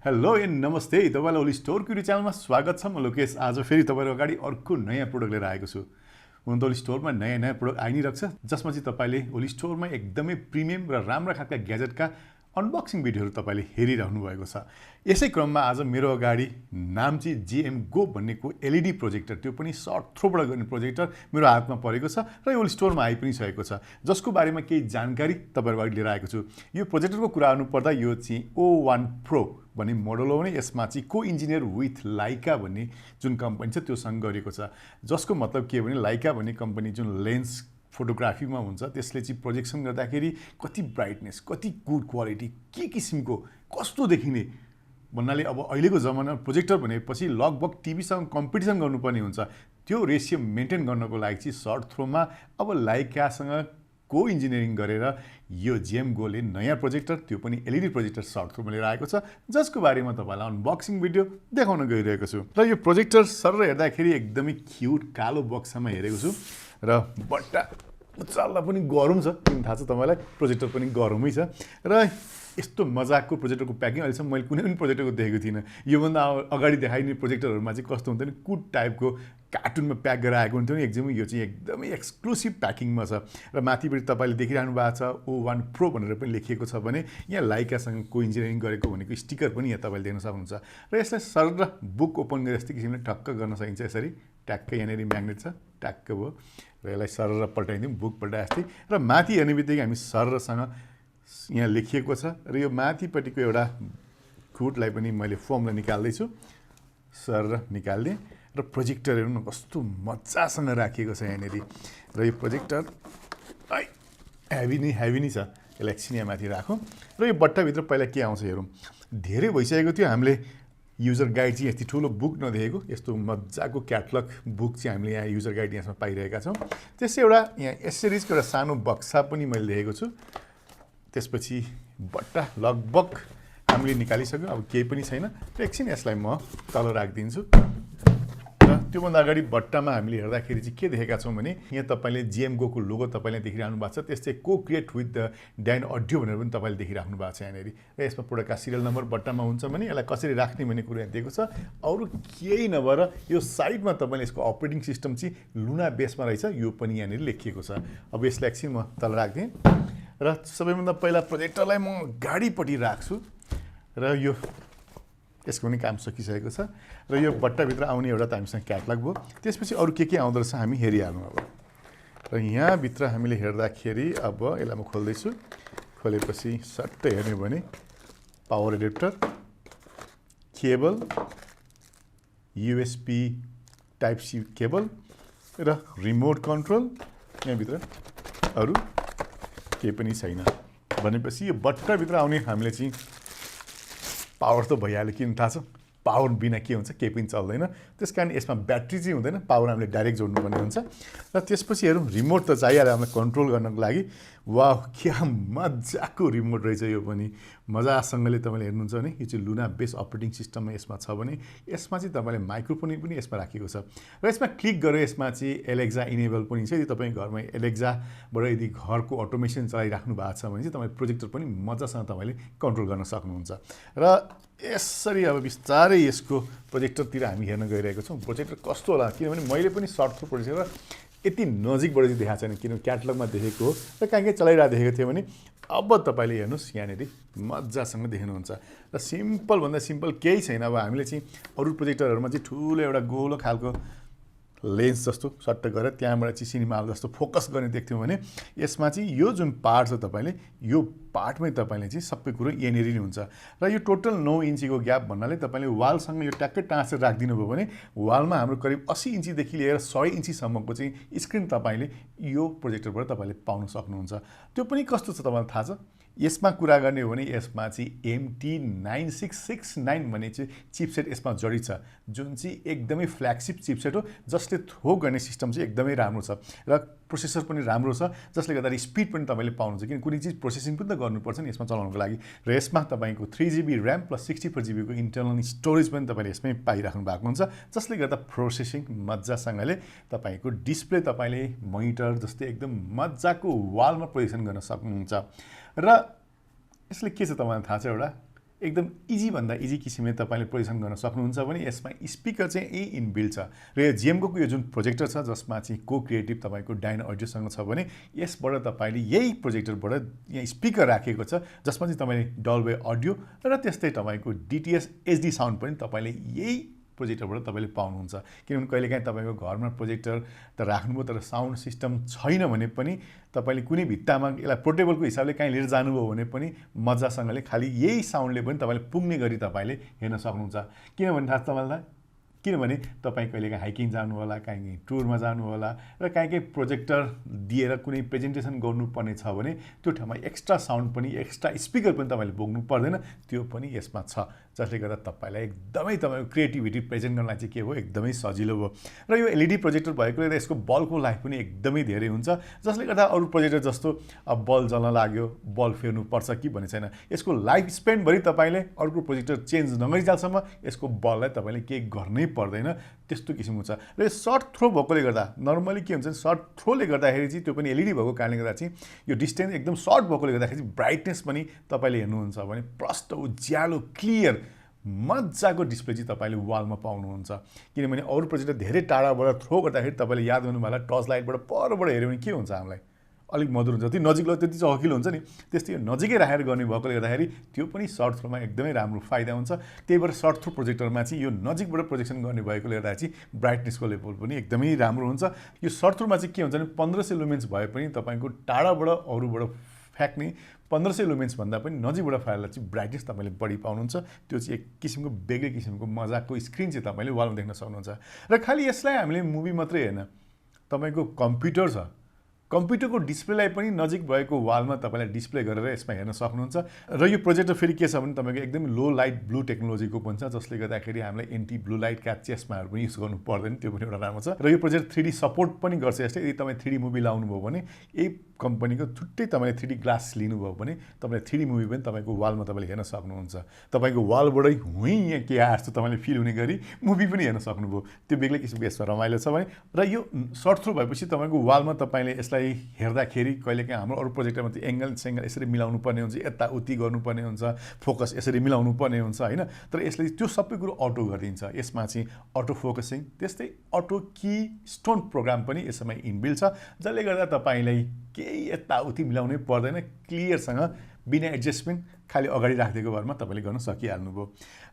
Hello and नमस्ते तपाईलाई Olizz store PV च्यानलमा स्वागत छ। म लोकेश आज फेरि तपाईहरु अगाडि अर्को नयाँ प्रोडक्ट लिएर आएको छु। हुन त ओलिज स्टोरमा नयाँ प्रोडक्ट आइ नै रहेछ, जसमा चाहिँ तपाईले ओलिज स्टोरमा एकदमै प्रिमियम र राम्रा खालका ग्याजेटका अनबक्सिङ भिडियोहरु तपाईले हेरिरहनु भएको छ। यसै क्रममा आज मेरो अगाडि नाम चाहिँ Jmgo भन्नेको एलईडी प्रोजेक्टर, त्यो पनि सर्ट थ्रोबाट गर्ने प्रोजेक्टर मेरो हातमा परेको छ र यो ओलिज स्टोरमा आइ पनि सकेको छ, जसको बारेमा केही जानकारी तपाईहरुको लागि लिएर आएको छु। यो प्रोजेक्टरको कुरा गर्नु पर्दा यो चाहिँ O1 Pro भन्ने मोडल हो भने यसमा चाहिँ को इन्जिनियर विथ लाइका भन्ने जुन कम्पनी छ त्योसँग गरिएको छ। जसको मतलब के भने लाइका भन्ने कम्पनी जुन लेन्स फोटोग्राफीमा हुन्छ त्यसले चाहिँ प्रोजेक्सन गर्दाखेरि कति ब्राइटनेस, कति गुड क्वालिटी, के किसिमको कस्तो देखिने भन्नाले अब अहिलेको जमानामा प्रोजेक्टर भनेपछि लगभग टिभीसँग कम्पिटिसन गर्नुपर्ने हुन्छ। त्यो रेसियो मेन्टेन गर्नको लागि चाहिँ सर्ट थ्रोमा अब लाइकासँग को इन्जिनियरिङ गरेर यो Jmgoले नयाँ प्रोजेक्टर, त्यो पनि एलईडी प्रोजेक्टर सर्ट थ्रोमा लिएर आएको छ, जसको बारेमा तपाईलाई अनबक्सिङ भिडियो देखाउन गइरहेको छु। र यो प्रोजेक्टर सर हेर्दाखेरि एकदमै क्युट कालो बक्समा हेरेको छु र बट्टा उचाल्दा पनि गरम छ, किन थाहा छ तपाईलाई, प्रोजेक्टर पनि गरमै छ। र यस्तो मजाको प्रोजेक्टरको प्याकिङ अहिलेसम्म मैले कुनै पनि प्रोजेक्टरको देखेको थिइनँ। योभन्दा अगाडि देखाइने प्रोजेक्टरहरुमा चाहिँ कस्तो हुन्थ्यो नि, कुड टाइपको कार्टुनमा प्याक गरेर आएको हुन्थ्यो नि एकदमै, यो चाहिँ एकदमै एक्सक्लुसिभ प्याकिङमा छ। र माथिपट्टि तपाईले देखिरहनु भएको छ O1 Pro भनेर पनि लेखिएको छ भने यहाँ लाइकासँग को इन्जिनियरिङ गरेको भनेको स्टिकर पनि यहाँ तपाईले देख्न सक्नुहुन्छ। र यसलाई सर र बुक ओपन गरे जस्तै किसिमले टक्क गर्न सकिन्छ। यसरी ट्याक्कै यहाँनिर म्याग्नेट छ, ट्याक्क भयो र यसलाई सर र पल्टाइदिउँ, बुक पल्टाए जस्तै। र माथि हेर्ने बित्तिकै हामी सरसँग यहाँ लेखिएको छ र यो माथिपट्टिको एउटा खुटलाई पनि मैले फोमलाई निकाल्दैछु, सर निकाल्दिएँ। र प्रोजेक्टर हेर्नु न कस्तो मजासँग राखिएको छ यहाँनिर। र यो प्रोजेक्टर हेभी नै छ, यसलाई एकछिन यहाँ माथि राखौँ। र यो बट्टाभित्र पहिला के आउँछ हेरौँ। धेरै भइसकेको थियो हामीले युजर गाइड चाहिँ यति ठुलो बुक नदेखेको, यस्तो मजाको क्याटलग बुक चाहिँ हामीले यहाँ युजर गाइड यसमा पाइरहेका छौँ। त्यसै एउटा यहाँ एसेसरिजको एउटा सानो बक्सा पनि मैले देखेको छु। त्यसपछि बट्टा लगभग हामीले निकालिसक्यौँ, अब केही पनि छैन। र एकछिन यसलाई म तल राखिदिन्छु। र त्योभन्दा अगाडि बट्टामा हामीले हेर्दाखेरि चाहिँ के देखेका छौँ भने यहाँ तपाईँले Jmgo को लोगो तपाईँले देखिरहनु भएको छ, त्यस्तै को क्रिएट विथ द डाइन अडियो भनेर पनि तपाईँले देखिराख्नु भएको छ यहाँनिर। र यसमा प्रोडक्टका सिरियल नम्बर बट्टामा हुन्छ भने यसलाई कसरी राख्ने भन्ने कुरा यहाँ दिएको छ। अरू केही नभएर यो साइडमा तपाईँले यसको अपरेटिङ सिस्टम चाहिँ लुना बेसमा रहेछ, यो पनि यहाँनिर लेखिएको छ। अब यसलाई एकछिन म तल राख्दिएँ र सबैभन्दा पहिला प्रोजेक्टरलाई म गाडीपट्टि राख्छु। र यो यसको पनि काम सकिसकेको छ। र यो बट्टाभित्र आउने एउटा त हामीसँग क्याटलग भयो। त्यसपछि अरू के आउँदो रहेछ हामी हेरिहालौँ अब। र यहाँभित्र हामीले हेर्दाखेरि अब यसलाई म खोल्दैछु। खोलेपछि सट्टै हेर्ने भने power adapter, cable, USB type C cable र रिमोट कन्ट्रोल। यहाँभित्र अरू केही पनि छैन भनेपछि यो बट्टाभित्र आउने हामीले चाहिँ पावर त भइहाल्यो, किन थाहा छ, पावर बिना के हुन्छ, केही पनि चल्दैन। त्यसकारण यसमा ब्याट्री चाहिँ हुँदैन, पावर हामीले डाइरेक्ट जोड्नुपर्ने हुन्छ। र त्यसपछि हेरौँ, रिमोट त चाहिहाल्यो हामीलाई कन्ट्रोल गर्नको लागि। वाह, क्या मजाको रिमोट रहेछ यो पनि। मजासँगले तपाईँले हेर्नुहुन्छ भने यो चाहिँ लुना बेस अपरेटिङ सिस्टममा यसमा छ भने यसमा चाहिँ तपाईँले माइक्रोफोन पनि यसमा राखेको छ। र यसमा क्लिक गरेर यसमा चाहिँ एलेक्जा इनेबल पनि छ। यदि तपाईँ घरमा एलेक्जाबाट यदि घरको अटोमेसन चलाइराख्नु भएको छ भने चाहिँ तपाईँ प्रोजेक्टर पनि मजासँग तपाईँले कन्ट्रोल गर्न सक्नुहुन्छ। र यसरी अब बिस्तारै यसको प्रोजेक्टरतिर हामी हेर्न गइरहेको छौँ। प्रोजेक्टर कस्तो होला, किनभने मैले पनि सर्ट थ्रो प्रोजेक्टर यति नजिकबाट चाहिँ देखाएको छैन, किनभने क्याटलगमा देखेको हो र कहीँ चलाइरहेको देखेको थियो भने अब तपाईँले हेर्नुहोस् यहाँनिर मजासँग देख्नुहुन्छ। र सिम्पलभन्दा सिम्पल केही छैन। अब हामीले चाहिँ अरू प्रोजेक्टरहरूमा चाहिँ ठुलो एउटा गोलो खालको लेन्स जस्तो सट्ट गरेर त्यहाँबाट चाहिँ सिनेमा हल जस्तो फोकस गर्ने देख्थ्यौँ भने यसमा चाहिँ यो जुन पार्ट छ तपाईँले यो पार्टमै तपाईँले चाहिँ सबै कुरो यहाँनिर नै हुन्छ। र यो टोटल 9 इन्चीको ग्याप भन्नाले तपाईँले वालसँग यो ट्याक्कै टाँसेर राखिदिनु भयो भने वालमा हाम्रो करिब 80 इन्चीदेखि लिएर 100 इन्चीसम्मको चाहिँ स्क्रिन तपाईँले यो प्रोजेक्टरबाट तपाईँले पाउन सक्नुहुन्छ। त्यो पनि कस्तो छ तपाईँलाई थाहा छ। यसमा कुरा गर्ने हो भने यसमा चाहिँ MT9669 भन्ने चाहिँ चिपसेट यसमा जडित छ, जुन चाहिँ एकदमै फ्ल्यागशिप चिपसेट हो, जसले थ्रो गर्ने सिस्टम चाहिँ एकदमै राम्रो छ र प्रोसेसर पनि राम्रो छ, जसले गर्दा स्पिड पनि तपाईँले पाउनुहुन्छ। किन कुनै चिज प्रोसेसिङ पनि त गर्नुपर्छ नि यसमा चलाउनको लागि। र यसमा तपाईँको 3GB ऱ्याम प्लस 64GB को इन्टरनल स्टोरेज पनि तपाईँले यसमै पाइराख्नु भएको हुन्छ, जसले गर्दा प्रोसेसिङ मजासँगले तपाईँको डिस्प्ले तपाईँले मोनिटर जस्तै एकदम मजाको वालमा प्रोजेक्सन गर्न सक्नुहुन्छ। र यसले के छ तपाईँलाई थाहा छ, एउटा एकदम इजी भन्दा इजी किसिमले तपाईँले प्रोजेक्सन गर्न सक्नुहुन्छ भने यसमा स्पिकर चाहिँ इनबिल्ट छ र यो Jmgo को यो जुन प्रोजेक्टर छ जसमा चाहिँ को क्रिएटिभ तपाईँको डाइनो अडियोसँग छ भने यसबाट तपाईँले यही प्रोजेक्टरबाट यहाँ स्पिकर राखेको छ जसमा चाहिँ तपाईँले डल्बे अडियो र त्यस्तै तपाईँको DTS HD साउन्ड पनि तपाईँले यही प्रोजेक्टरबाट तपाईँले पाउनुहुन्छ किनभने कहिलेकाहीँ तपाईँको घरमा प्रोजेक्टर त राख्नुभयो तर साउन्ड सिस्टम छैन भने पनि तपाईँले कुनै भित्तामा यसलाई पोर्टेबलको हिसाबले कहीँ लिएर जानुभयो भने पनि मजासँगले खालि यही साउन्डले पनि तपाईँले पुग्ने गरी तपाईँले हेर्न सक्नुहुन्छ किनभने थाहा छ तपाईँलाई किनभने तपाईँ कहिलेकाहीँ हाइकिङ जानु होला कहीँ टुरमा जानु होला र कहीँ प्रोजेक्टर दिएर कुनै प्रेजेन्टेसन गर्नुपर्ने छ भने त्यो ठाउँमा एक्स्ट्रा साउन्ड पनि एक्स्ट्रा स्पिकर पनि तपाईँले बोक्नु पर्दैन त्यो पनि यसमा छ जसले गर्दा तपाईँलाई एकदमै तपाईँको क्रिएटिभिटी प्रेजेन्ट गर्नलाई चाहिँ के हो एकदमै सजिलो भयो र यो एलइडी प्रोजेक्टर भएकोले गर्दा यसको बल्बको लाइफ पनि एकदमै धेरै हुन्छ जसले गर्दा अरू प्रोजेक्टर जस्तो अब बल्ब जल्न लाग्यो बल्ब फेर्नुपर्छ कि भन्ने छैन यसको लाइफ स्पेनभरि तपाईँले अर्को प्रोजेक्टर चेन्ज नगरिन्जेलसम्म यसको बल्बलाई तपाईँले केही गर्नै पर्दैन त्यस्तो किसिमको छ र यो सर्ट थ्रो भएकोले गर्दा नर्मली के हुन्छ सर्ट थ्रोले गर्दाखेरि चाहिँ त्यो पनि एलइडी भएको कारणले गर्दा चाहिँ यो डिस्टेन्स एकदम सर्ट भएकोले गर्दाखेरि चाहिँ ब्राइटनेस पनि तपाईँले हेर्नुहुन्छ भने प्रष्ट उज्यालो क्लियर मजाको डिस्प्ले चाहिँ तपाईँले वालमा पाउनुहुन्छ किनभने अरू प्रोजेक्टर धेरै टाढाबाट थ्रो गर्दाखेरि तपाईँले याद गर्नु होला टर्च लाइटबाट परबाट हेऱ्यो भने के हुन्छ हामीलाई अलिक मधुर हुन्छ जति नजिक लग्यो त्यति चहकिलो हुन्छ नि त्यस्तै नजिकै राखेर गर्ने भएकोले गर्दाखेरि त्यो पनि सर्ट थ्रोमा एकदमै राम्रो फाइदा हुन्छ त्यही भएर सर्ट थ्रो प्रोजेक्टरमा चाहिँ यो नजिकबाट प्रोजेक्सन गर्ने भएकोले गर्दा चाहिँ ब्राइटनेसको लेभल पनि एकदमै राम्रो हुन्छ यो सर्ट थ्रोमा चाहिँ के हुन्छ भने 1500 लुमेन्स भए पनि तपाईँको टाढाबाट अरूबाट फ्याक्ने 1500 लुमेन्स भन्दा पनि नजिकबाट फायरलाई चाहिँ ब्राइटनेस तपाईँले बढी पाउनुहुन्छ त्यो चाहिँ एक किसिमको बेग्लै किसिमको मजाको स्क्रिन चाहिँ तपाईँले वालमा देख्न सक्नुहुन्छ र खालि यसलाई हामीले मुभी मात्रै हेर्न तपाईँको कम्प्युटर छ कम्प्युटरको डिस्प्लेलाई पनि नजिक भएको वालमा तपाईँलाई डिस्प्ले गरेर यसमा हेर्न सक्नुहुन्छ र यो प्रोजेक्टर फेरि के छ भने तपाईँको एकदम लो लाइट ब्लू टेक्नोलोजीको पनि छ जसले गर्दाखेरि हामीलाई एन्टी ब्लू लाइटका चस्माहरू पनि युज गर्नु पर्दैन त्यो पनि एउटा राम्रो छ र यो प्रोजेक्टर 3D सपोर्ट पनि गर्छ यसले यदि तपाईँ 3D मुभी लाउनुभयो भने यही कम्पनीको छुट्टै तपाईँले 3D ग्लास लिनुभयो भने तपाईँले 3D मुभी पनि तपाईँको वालमा तपाईँले हेर्न सक्नुहुन्छ तपाईँको वालबाटै हुँ यहाँ के आए जस्तो तपाईँले फिल हुने गरी मुभी पनि हेर्न सक्नुभयो त्यो बेग्लै किसिमको यसमा रमाइलो छ भने र यो सर्ट थ्रो भएपछि तपाईँको वालमा तपाईँले यसलाई हेर्दाखेरि कहिलेकाहीँ हाम्रो अरू प्रोजेक्टरमा चाहिँ एङ्गल सेङ्गल यसरी मिलाउनु पर्ने हुन्छ यताउति गर्नुपर्ने हुन्छ फोकस यसरी मिलाउनु पर्ने हुन्छ होइन तर यसले त्यो सबै कुरो अटो गरिदिन्छ यसमा चाहिँ अटो फोकसिङ त्यस्तै अटो की स्टोन प्रोग्राम पनि यसमा इनबिल्ट छ जसले गर्दा तपाईँलाई केही यताउति मिलाउनै पर्दैन क्लियरसँग बिना एडजस्टमेन्ट खालि अगाडि राखिदिएको भरमा तपाईँले गर्न सकिहाल्नुभयो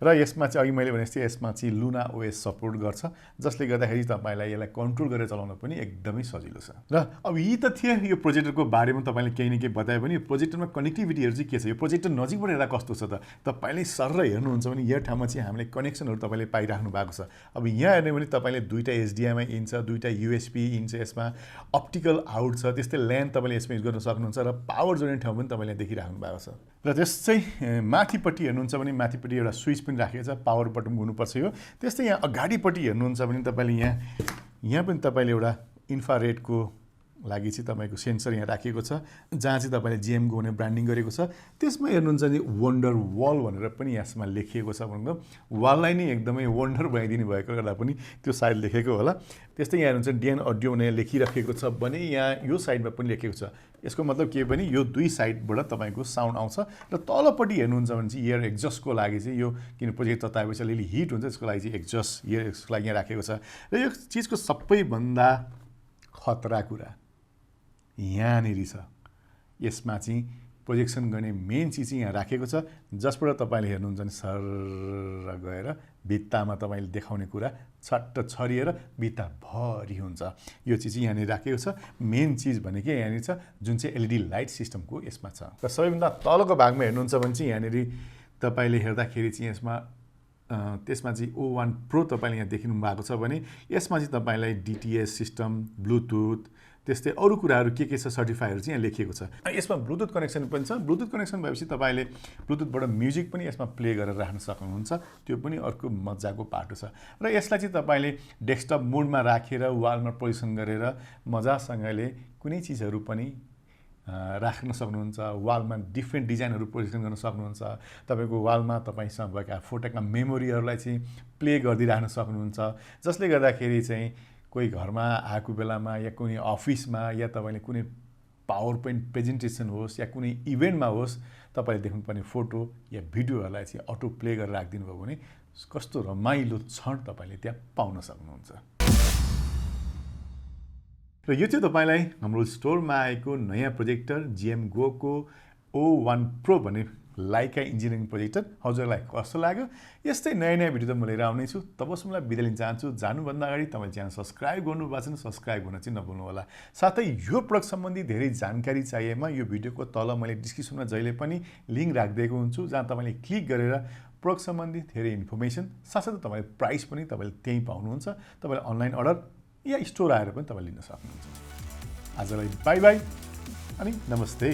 र यसमा चाहिँ अघि मैले भने जस्तै यसमा चाहिँ लुना ओएस सपोर्ट गर्छ जसले गर्दाखेरि तपाईँलाई यसलाई कन्ट्रोल गरेर चलाउन पनि एकदमै सजिलो छ र अब यी त थिए यो प्रोजेक्टरको बारेमा तपाईँले केही न केही बतायो भने यो प्रोजेक्टरमा कनेक्टिभिटीहरू चाहिँ के छ यो प्रोजेक्टर नजिकबाट हेर्दा कस्तो छ त तपाईँले सर हेर्नुहुन्छ भने यो ठाउँमा चाहिँ हामीले कनेक्सनहरू तपाईँले पाइराख्नु भएको छ अब यहाँ हेर्ने भने तपाईँले दुईवटा HDMI इन छ दुईवटा USB इन छ यसमा अप्टिकल आउट छ त्यस्तै ल्यान तपाईँले यसमा युज गर्न सक्नुहुन्छ र पावर जोड्ने ठाउँ पनि तपाईँले देखिराख्नु भएको छ र त्यसै माथिपट्टि हेर्नुहुन्छ भने माथिपट्टि एउटा स्विच पनि राखेको छ पावर बटन हुनुपर्छ यो त्यस्तै यहाँ अगाडिपट्टि हेर्नुहुन्छ भने तपाईँले यहाँ पनि तपाईँले एउटा इन्फ्रारेडको लागि चाहिँ तपाईँको सेन्सर यहाँ राखेको छ जहाँ चाहिँ तपाईँले Jmgo भने ब्रान्डिङ गरेको छ त्यसमा हेर्नुहुन्छ भने वन्डर वाल भनेर पनि यसमा लेखिएको छ भनेको वाललाई नै एकदमै वन्डर बनाइदिनु भएको गर्दा पनि त्यो सायद लेखेको होला त्यस्तै यहाँ हेर्नुहुन्छ डिएन अडियो भनेर लेखिराखेको छ भने यहाँ यो साइडमा पनि लेखेको छ यसको मतलब के पनि यो दुई साइडबाट तपाईँको साउन्ड आउँछ र तलपट्टि हेर्नुहुन्छ भने चाहिँ एयर एक्जस्टको लागि चाहिँ यो किन प्रोजेक्ट तताएपछि अलिअलि हिट हुन्छ त्यसको लागि चाहिँ एक्जस्ट एयर एक्जस्टको लागि यहाँ राखेको छ र यो चिजको सबैभन्दा खतरा कुरा यहाँनिर छ यसमा चाहिँ प्रोजेक्सन गर्ने मेन चिज चाहिँ यहाँ राखेको छ जसबाट तपाईँले हेर्नुहुन्छ भने सर गएर भित्तामा तपाईँले देखाउने कुरा छट्ट छरिएर भित्ताभरि हुन्छ यो चिज चाहिँ यहाँनिर राखेको छ मेन चिज भनेको यहाँनिर छ जुन चाहिँ एलइडी लाइट सिस्टमको यसमा छ र सबैभन्दा तलको भागमा हेर्नुहुन्छ भने चाहिँ यहाँनिर तपाईँले हेर्दाखेरि चाहिँ त्यसमा चाहिँ O1 Pro तपाईँले यहाँ देखिनु भएको छ भने यसमा चाहिँ तपाईँलाई DTS सिस्टम ब्लुटुथ त्यस्तै अरू कुराहरू के छ सर्टिफाईहरू चाहिँ यहाँ लेखिएको छ यसमा ब्लुटुथ कनेक्सन पनि छ ब्लुटुथ कनेक्सन भएपछि तपाईँले ब्लुटुथबाट म्युजिक पनि यसमा प्ले गरेर राख्न सक्नुहुन्छ त्यो पनि अर्को मजाको पाटो छ र यसलाई चाहिँ तपाईँले डेस्कटप मोडमा राखेर वालमा पोजिसन गरेर मजासँगले कुनै चिजहरू पनि राख्न सक्नुहुन्छ वालमा डिफ्रेन्ट डिजाइनहरू पोजिसन गर्न सक्नुहुन्छ तपाईँको वालमा तपाईँसँग भएका फोटोका मेमोरीहरूलाई चाहिँ प्ले गरिदिइराख्न सक्नुहुन्छ जसले गर्दाखेरि चाहिँ कोही घरमा आएको बेलामा या कुनै अफिसमा या तपाईँले कुनै पावर पोइन्ट प्रेजेन्टेसन होस् या कुनै इभेन्टमा होस् तपाईँले देख्नुपर्ने फोटो या भिडियोहरूलाई चाहिँ अटो प्ले गरेर राखिदिनु भयो भने कस्तो रमाइलो क्षण तपाईँले त्यहाँ पाउन सक्नुहुन्छ। र यो चाहिँ तपाईँलाई हाम्रो स्टोरमा आएको नयाँ प्रोजेक्टर Jmgo को O1 Pro भन्ने लाइका इन्जिनियरिङ प्रोजेक्टर हजुरलाई कस्तो लाग्यो? यस्तै नयाँ नयाँ भिडियो त म लिएर आउने छु। तबसम्मलाई बिदा लिन चाहन्छु। जानुभन्दा अगाडि तपाईँले च्यानल सब्सक्राइब गर्नुभएको छैन, सब्सक्राइब गर्न चाहिँ नभुल्नु होला। साथै यो प्रडक्ट सम्बन्धी धेरै जानकारी चाहिएमा यो भिडियोको तल मैले डिस्क्रिप्सनमा जहिले पनि लिङ्क राखिदिएको हुन्छु, जहाँ तपाईँले क्लिक गरेर प्रडक्ट सम्बन्धी धेरै इन्फर्मेसन साथसाथै तपाईँले प्राइस पनि तपाईँले त्यहीँ पाउनुहुन्छ। तपाईँले अनलाइन अर्डर या स्टोर आएर पनि तपाईँले लिन सक्नुहुन्छ। आजलाई बाई बाई अनि नमस्ते।